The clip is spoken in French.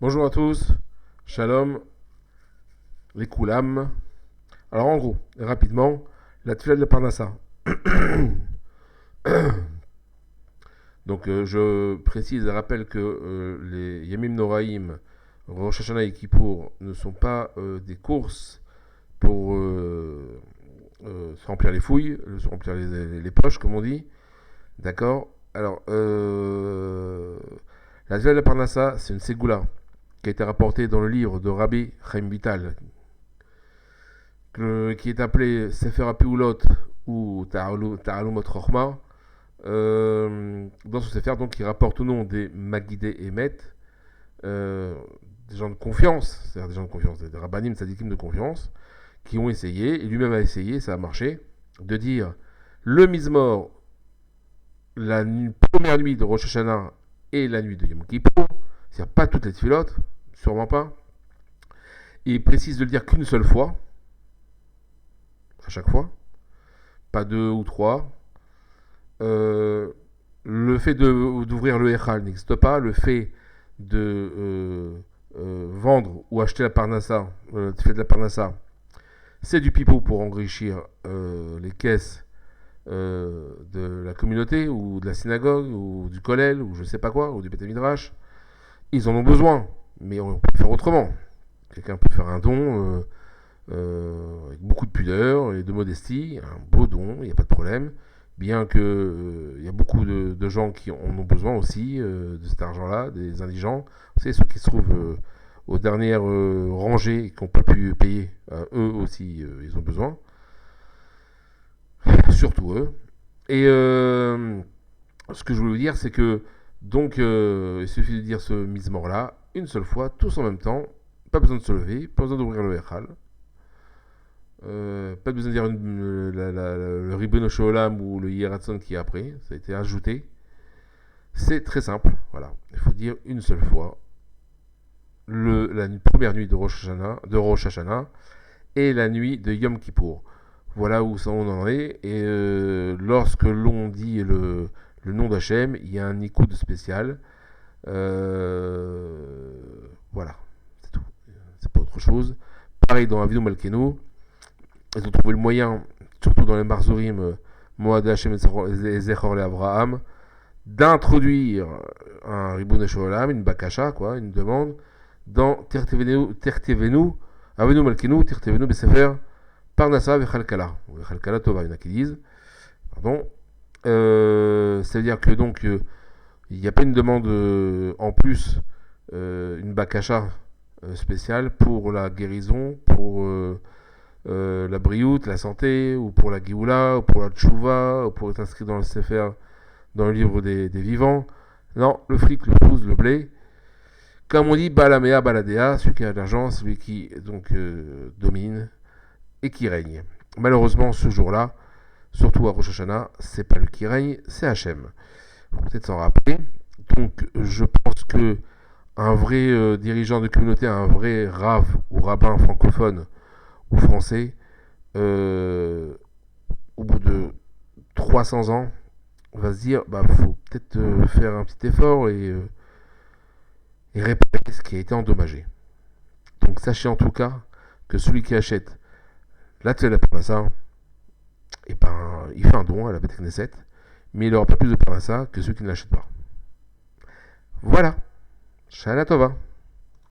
Bonjour à tous, Shalom, les Koulam. Alors en gros, rapidement, la Tfila de la Parnassa. Donc je précise et rappelle que les Yamim Noraïm, Rosh Hashanah et Kippour ne sont pas des courses pour se remplir les fouilles, se remplir les poches, comme on dit. D'accord. Alors, la Tfila de la Parnassa, c'est une Ségoula qui a été rapportée dans le livre de Rabbi Chaim Vital, qui est appelé Sefer HaPeulot ou Ta'alumot Chochma. Dans ce Sefer, donc, il rapporte au nom des Magidé Emet, des gens de confiance, c'est-à-dire des gens de confiance, des rabbanim tzadikim de confiance, qui ont essayé, et lui-même a essayé, ça a marché, de dire le Mizmor, première nuit de Rosh Hashanah et la nuit de Yom Kippur, c'est-à-dire pas toutes les tfilotes, sûrement pas. Il précise de le dire qu'une seule fois, à chaque fois, pas deux ou trois. Euh, le fait d'ouvrir le Echal n'existe pas. Le fait de vendre ou acheter la Parnassa, fait de la Parnassa, c'est du pipeau pour enrichir les caisses de la communauté ou de la synagogue ou du kollel ou je sais pas quoi, ou du Beth Midrash. Ils en ont besoin, mais on peut faire autrement. Quelqu'un peut faire un don avec beaucoup de pudeur et de modestie, un beau don, il n'y a pas de problème. Bien que y a beaucoup de gens qui en ont besoin aussi de cet argent-là, des indigents. Vous savez, ceux qui se trouvent aux dernières rangées et qui n'ont pas pu payer, eux aussi, ils ont besoin. Surtout eux. Et ce que je voulais vous dire, c'est que donc il suffit de dire ce mise-mort-là une seule fois, tous en même temps. Pas besoin de se lever, pas besoin d'ouvrir le Echal. Pas besoin de dire le Ribbon Sholam ou le Yeratson qui est après, ça a été ajouté. C'est très simple, voilà. Il faut dire une seule fois la première nuit de Rosh Hashanah et la nuit de Yom Kippour. Voilà où ça on en est. Et lorsque l'on dit le nom d'Hachem, il y a un écoute spécial. Voilà, c'est tout. C'est pas autre chose. Pareil dans Avinu Malkenu, ils ont trouvé le moyen, surtout dans les Marzorim, Moad Hashem et Zechor le Abraham, d'introduire un Riboun Sholam, une Bakasha, quoi, une demande, dans Tertevenu, Avenu Malkenu, Tertevenu Besefer, Parnassa Vechalkala, ou Vechalkala Tova, il y en a qui disent, pardon. Ça veut dire que donc, il n'y a pas une demande en plus, une Bakasha spéciale pour la guérison, pour la briout, la santé, ou pour la Géoula, ou pour la Tchouva, ou pour être inscrit dans le Sefer, dans le livre des vivants. Non, le fric, le pouce, le blé. Comme on dit, Balamea, Baladea, celui qui a de l'argent, celui qui donc domine et qui règne. Malheureusement, ce jour-là, surtout à Rosh Hashanah, c'est pas lui qui règne, c'est Hachem. Faut peut-être s'en rappeler. Donc, je pense que un vrai dirigeant de communauté, un vrai rave ou rabbin francophone ou français, au bout de 300 ans, va se dire, bah, faut peut-être faire un petit effort et réparer ce qui a été endommagé. Donc sachez en tout cas que celui qui achète la Tzela Parnassa, et ben, il fait un don à la Beth Knesset, mais il n'aura pas plus de Parnassa que ceux qui ne l'achètent pas. Voilà. Shala Tova.